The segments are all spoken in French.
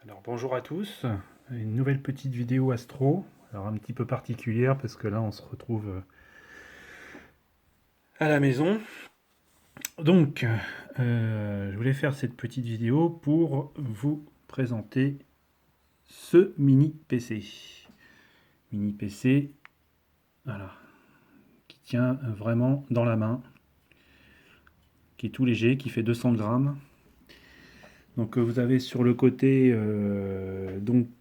Alors bonjour à tous, une nouvelle petite vidéo astro, alors un petit peu particulière parce que là on se retrouve à la maison. Donc je voulais faire cette petite vidéo pour vous présenter ce mini PC. Mini PC, voilà, qui tient vraiment dans la main, qui est tout léger, qui fait 200 grammes. Donc vous avez sur le côté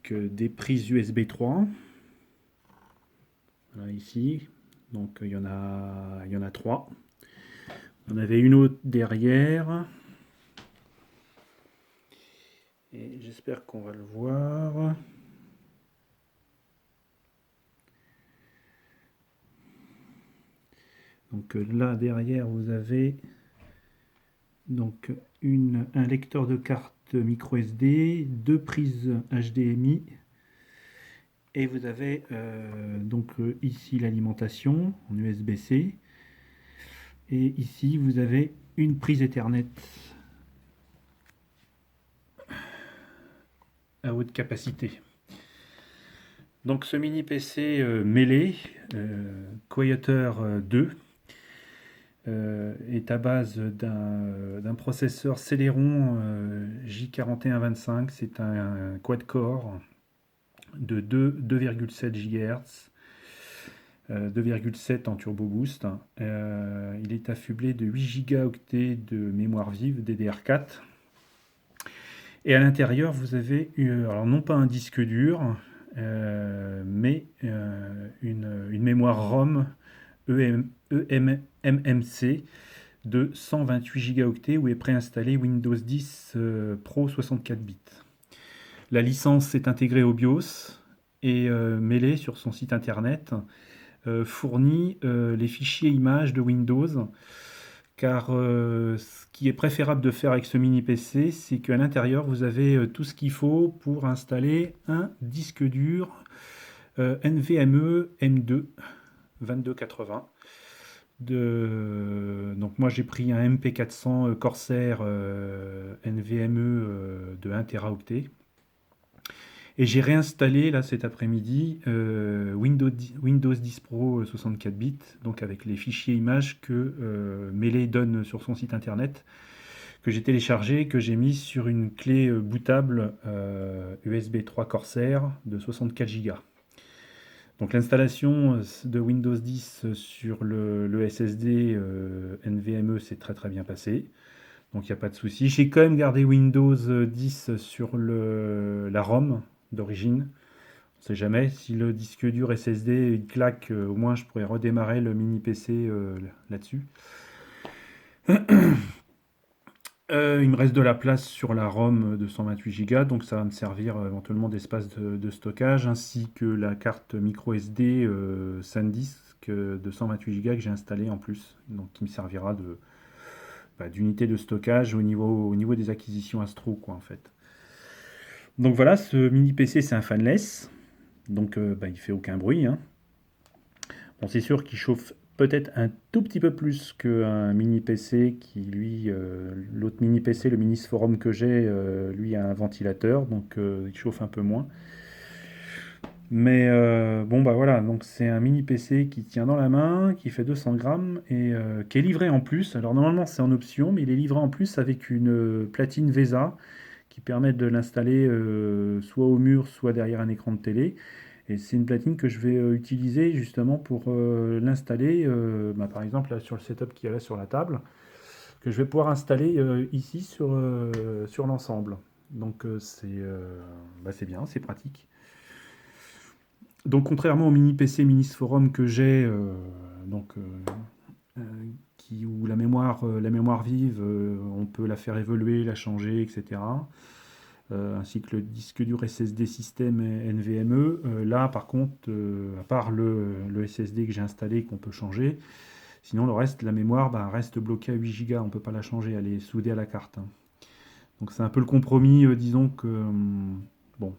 des prises USB 3. Voilà, ici, donc il y en a 3. On avait une autre derrière. Et j'espère qu'on va le voir. Donc là derrière vous avez donc un lecteur de carte micro SD, deux prises HDMI et vous avez ici l'alimentation en USB-C et ici vous avez une prise Ethernet à haute capacité. Donc ce mini PC mêlé Quieter 2 est à base d'un processeur Celeron J4125. C'est un quad-core de 2,7 GHz, 2,7 en turbo boost. Il est affublé de 8 Go de mémoire vive DDR4. Et à l'intérieur, vous avez, alors non pas un disque dur, mais une mémoire ROM MMC de 128 Go où est préinstallé Windows 10 Pro 64 bits. La licence est intégrée au BIOS et Melee sur son site internet fournit les fichiers images de Windows car ce qui est préférable de faire avec ce mini PC, c'est qu'à l'intérieur vous avez tout ce qu'il faut pour installer un disque dur NVMe M2 2280. Donc moi j'ai pris un MP400 Corsair NVMe de 1 Teraoctet et j'ai réinstallé là cet après-midi Windows 10 Pro 64 bits, donc avec les fichiers images que Melee donne sur son site internet, que j'ai téléchargé, que j'ai mis sur une clé bootable USB 3 Corsair de 64 Go. Donc l'installation de Windows 10 sur le SSD NVMe s'est très très bien passé. Donc il n'y a pas de souci. J'ai quand même gardé Windows 10 sur la ROM d'origine. On ne sait jamais. Si le disque dur SSD il claque, au moins je pourrais redémarrer le mini PC là-dessus. Il me reste de la place sur la ROM de 128 Go, donc ça va me servir éventuellement d'espace de stockage, ainsi que la carte micro SD SanDisk de 128 Go que j'ai installée en plus, donc qui me servira d'unité de stockage au niveau des acquisitions Astro, quoi, en fait. Donc voilà, ce mini PC c'est un fanless, donc il fait aucun bruit, hein. Bon, c'est sûr qu'il chauffe peut-être un tout petit peu plus qu'un mini PC qui, lui, l'autre mini PC, le Minis Forum que j'ai, lui a un ventilateur, donc il chauffe un peu moins. Mais bon, bah voilà, donc c'est un mini PC qui tient dans la main, qui fait 200 grammes et qui est livré en plus. Alors normalement c'est en option, mais il est livré en plus avec une platine VESA qui permet de l'installer soit au mur, soit derrière un écran de télé. Et c'est une platine que je vais utiliser justement pour l'installer, par exemple là, sur le setup qu'il y a là sur la table, que je vais pouvoir installer ici sur l'ensemble. Donc c'est bien, c'est pratique. Donc contrairement au mini PC Minis Forum que j'ai, donc, euh, où la mémoire vive, on peut la faire évoluer, la changer, etc. Ainsi que le disque dur SSD système NVMe. Là, par contre, à part le SSD que j'ai installé qu'on peut changer, sinon le reste, la mémoire reste bloquée à 8 Go, on ne peut pas la changer, elle est soudée à la carte, hein. Donc c'est un peu le compromis, disons que, bon,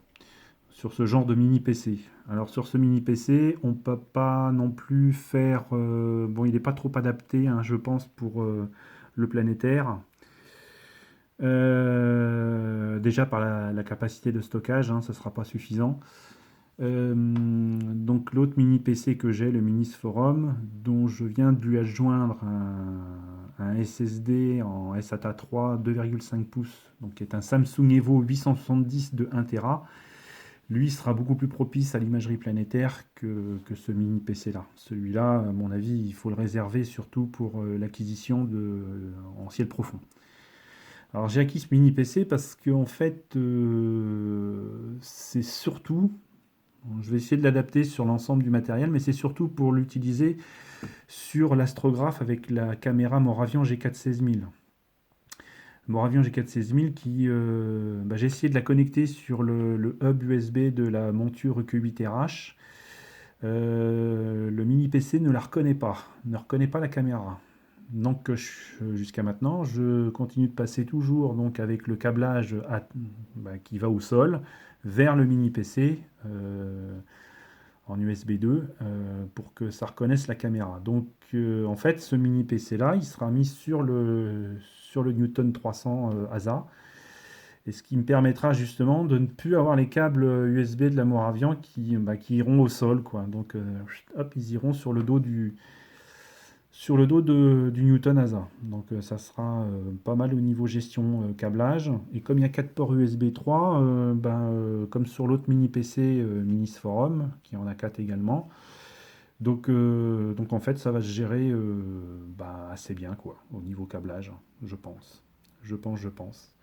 sur ce genre de mini PC. Alors sur ce mini PC, on ne peut pas non plus faire, bon, il n'est pas trop adapté, hein, je pense, pour le planétaire. Déjà par la capacité de stockage, hein, ça ne sera pas suffisant. Donc l'autre mini PC que j'ai, le Minis Forum, dont je viens de lui adjoindre un SSD en SATA 3 2,5 pouces, donc qui est un Samsung Evo 870 de 1 Tera. Lui sera beaucoup plus propice à l'imagerie planétaire que ce mini PC-là. Celui-là, à mon avis, il faut le réserver surtout pour l'acquisition en ciel profond. Alors j'ai acquis ce mini PC parce que en fait, c'est surtout, je vais essayer de l'adapter sur l'ensemble du matériel, mais c'est surtout pour l'utiliser sur l'astrographe avec la caméra Moravian G4 16000. Moravian G4 16000 qui, j'ai essayé de la connecter sur le hub USB de la monture EQ8RH. Le mini PC ne la reconnaît pas, ne reconnaît pas la caméra. Donc jusqu'à maintenant, je continue de passer toujours donc avec le câblage qui va au sol vers le mini PC en USB 2 pour que ça reconnaisse la caméra. Donc en fait, ce mini PC là, il sera mis sur le Newton 300 ASA. Et ce qui me permettra justement de ne plus avoir les câbles USB de la Moravian qui iront au sol, quoi. Donc hop, ils iront sur le dos du Newton ASA. Donc ça sera pas mal au niveau gestion câblage. Et comme il y a 4 ports USB 3, comme sur l'autre mini PC Minis Forum, qui en a 4 également. Donc en fait, ça va se gérer assez bien, quoi, au niveau câblage, je pense. Je pense.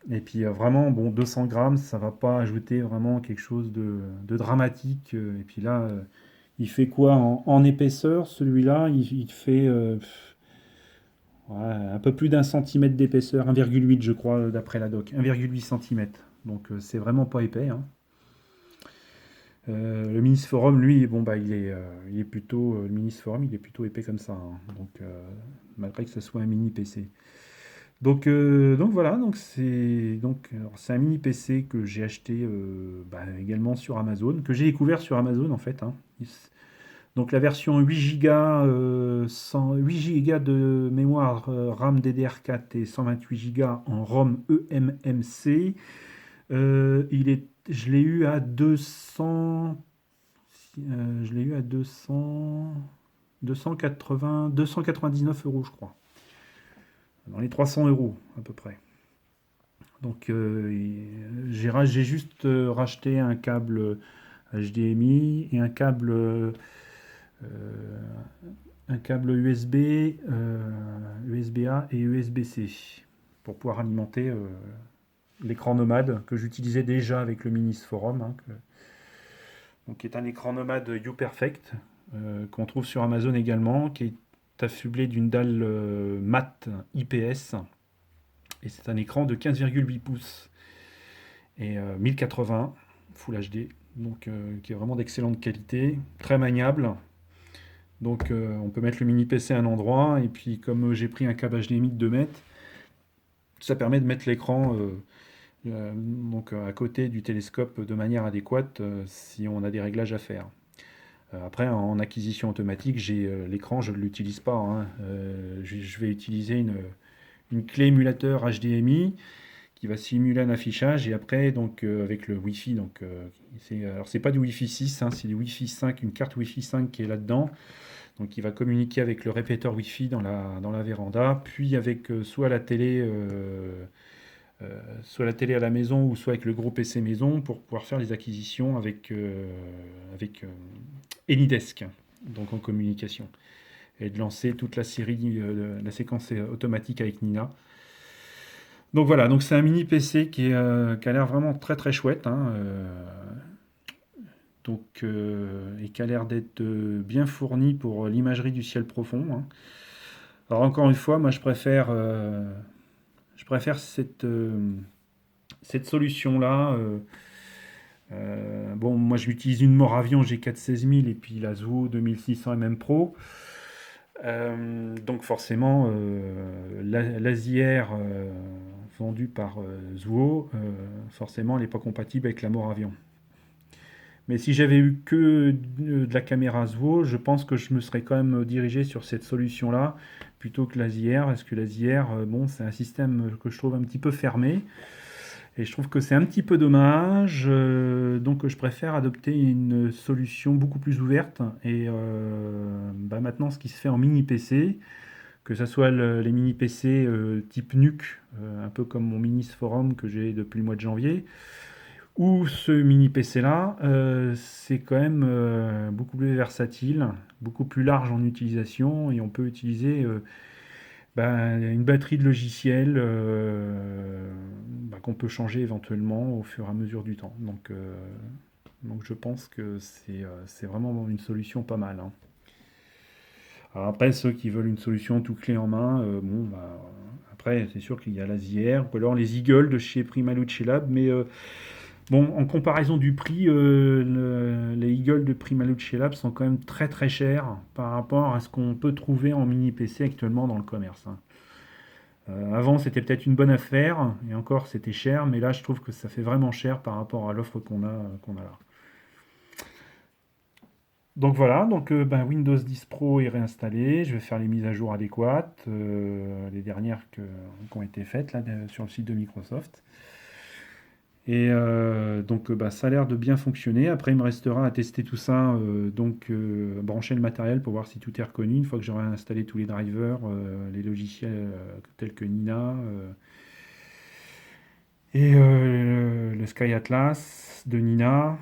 Et puis vraiment, bon, 200 grammes, ça va pas ajouter vraiment quelque chose de dramatique. Et puis là, il fait quoi en épaisseur? Celui-là, il fait ouais, un peu plus d'un centimètre d'épaisseur, 1,8 je crois, d'après la doc, 1,8 cm. Donc c'est vraiment pas épais, hein. Le Minis Forum, lui, bon, il est plutôt, le Minis Forum, il est plutôt épais comme ça, hein. Donc malgré que ce soit un mini PC. Donc voilà, alors, c'est un mini PC que j'ai acheté également sur Amazon, que j'ai découvert sur Amazon en fait, hein. Donc la version 8 Go, 8 Go de mémoire RAM DDR4 et 128 Go en ROM eMMC. Je l'ai eu à 200, je l'ai eu à 299 euros, je crois. Dans les 300 euros à peu près. Donc j'ai juste racheté un câble HDMI et un câble USB-A et USB-C pour pouvoir alimenter l'écran nomade que j'utilisais déjà avec le Minis Forum, hein, donc, qui est un écran nomade UPerfect qu'on trouve sur Amazon également, qui est affublé d'une dalle mat IPS. Et c'est un écran de 15,8 pouces et 1080 Full HD, donc qui est vraiment d'excellente qualité, très maniable. Donc on peut mettre le mini PC à un endroit, et puis comme j'ai pris un câble HDMI de 2 mètres, ça permet de mettre l'écran donc à côté du télescope de manière adéquate si on a des réglages à faire. Après, en acquisition automatique, j'ai l'écran, je ne l'utilise pas, hein. Je vais utiliser une clé émulateur HDMI qui va simuler un affichage, et après donc avec le Wi-Fi, donc alors c'est pas du Wi-Fi 6, hein, c'est du Wi-Fi 5, une carte Wi-Fi 5 qui est là-dedans, donc il va communiquer avec le répéteur Wi-Fi dans la véranda, puis avec soit la télé à la maison, ou soit avec le gros PC maison pour pouvoir faire les acquisitions avec AnyDesk, donc en communication, et de lancer toute la série, la séquence automatique avec Nina. Donc voilà, donc c'est un mini PC qui a l'air vraiment très très chouette, hein, et qui a l'air d'être bien fourni pour l'imagerie du ciel profond, hein. Alors encore une fois, moi je préfère cette solution-là. Bon, moi j'utilise une Moravian G4 16000 et puis la Zuo 2600 MM Pro. Donc forcément, l'Azier vendue par Zuo, forcément elle n'est pas compatible avec la Moravian. Mais si j'avais eu que de la caméra Zuo, je pense que je me serais quand même dirigé sur cette solution-là, plutôt que l'ASIR, parce que l'ASIR, bon, c'est un système que je trouve un petit peu fermé, et je trouve que c'est un petit peu dommage, donc je préfère adopter une solution beaucoup plus ouverte, et bah, maintenant ce qui se fait en mini PC, que ce soit les mini PC type NUC, un peu comme mon Minis Forum que j'ai depuis le mois de janvier, ou ce mini PC là, c'est quand même beaucoup plus versatile, beaucoup plus large en utilisation, et on peut utiliser ben, une batterie de logiciels ben, qu'on peut changer éventuellement au fur et à mesure du temps. Donc je pense que c'est vraiment une solution pas mal, hein. Alors après, ceux qui veulent une solution tout clé en main, bon, bah, après, c'est sûr qu'il y a l'Azier, ou alors les Eagles de chez Primaluce Lab, mais bon, en comparaison du prix, les Eagles de Primaluce Lab sont quand même très très chers par rapport à ce qu'on peut trouver en mini PC actuellement dans le commerce, hein. Avant, c'était peut-être une bonne affaire, et encore, c'était cher, mais là, je trouve que ça fait vraiment cher par rapport à l'offre qu'on a là. Donc voilà, donc ben, Windows 10 Pro est réinstallé, je vais faire les mises à jour adéquates, les dernières qui ont été faites là, sur le site de Microsoft. Et donc bah, ça a l'air de bien fonctionner. Après, il me restera à tester tout ça, brancher le matériel pour voir si tout est reconnu. Une fois que j'aurai installé tous les drivers, les logiciels tels que Nina et le Sky Atlas de Nina,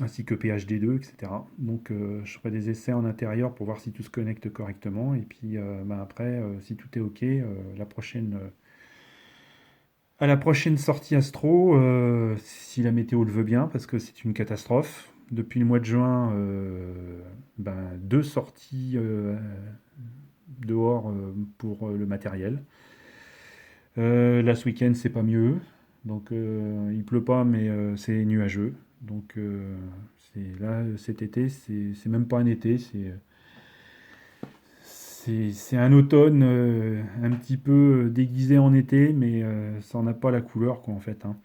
ainsi que PHD2, etc. Donc je ferai des essais en intérieur pour voir si tout se connecte correctement. Et puis bah, après, si tout est OK, à la prochaine sortie Astro, si la météo le veut bien, parce que c'est une catastrophe. Depuis le mois de juin, ben, 2 sorties dehors pour le matériel. Là, ce week-end, c'est pas mieux. Donc, il pleut pas, mais c'est nuageux. Donc, là, cet été, c'est même pas un été, c'est un automne un petit peu déguisé en été, mais ça n'en a pas la couleur, quoi, en fait, hein.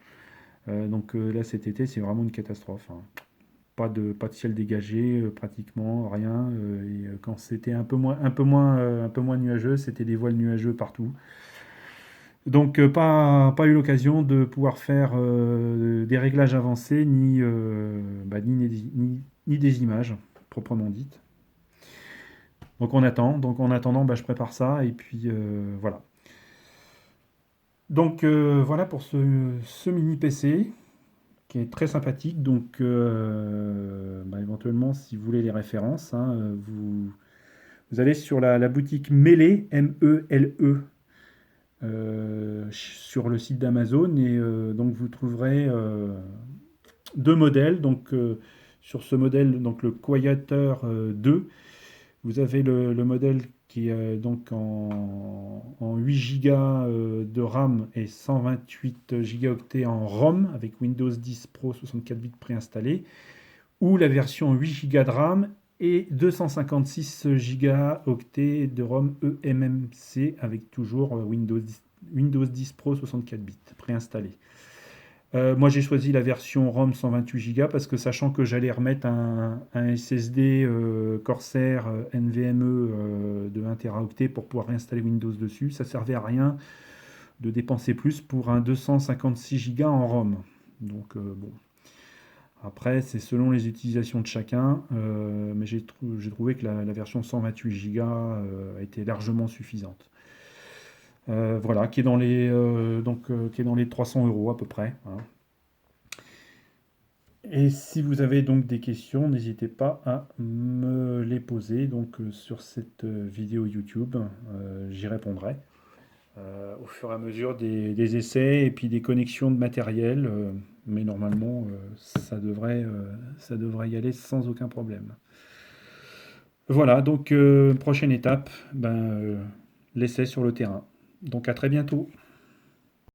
Donc là, cet été, c'est vraiment une catastrophe, hein. Pas de ciel dégagé, pratiquement rien. Et quand c'était un peu moins nuageux, c'était des voiles nuageux partout. Donc pas eu l'occasion de pouvoir faire des réglages avancés bah, ni des images proprement dites. Donc on attend. Donc en attendant, bah, je prépare ça et puis voilà. Donc voilà pour ce mini PC qui est très sympathique. Donc bah, éventuellement, si vous voulez les références, hein, vous allez sur la boutique Mele, M-E-L-E, sur le site d'Amazon et donc vous trouverez 2 modèles. Donc sur ce modèle, donc le Quieter 2, vous avez le modèle qui est donc en 8 Go de RAM et 128 Go en ROM avec Windows 10 Pro 64 bits préinstallé, ou la version 8 Go de RAM et 256 Go de ROM eMMC avec toujours Windows 10 Pro 64 bits préinstallé. Moi, j'ai choisi la version ROM 128 Go parce que sachant que j'allais remettre un SSD Corsair NVMe de 1 Teraoctet pour pouvoir réinstaller Windows dessus, ça servait à rien de dépenser plus pour un 256 Go en ROM. Donc bon, après c'est selon les utilisations de chacun, mais j'ai trouvé que la version 128 Go était largement suffisante. Voilà, qui est dans les 300 € à peu près, hein. Et si vous avez donc des questions, n'hésitez pas à me les poser donc sur cette vidéo YouTube, j'y répondrai au fur et à mesure des essais et puis des connexions de matériel, mais normalement ça devrait y aller sans aucun problème. Voilà, donc prochaine étape, ben, l'essai sur le terrain. Donc à très bientôt.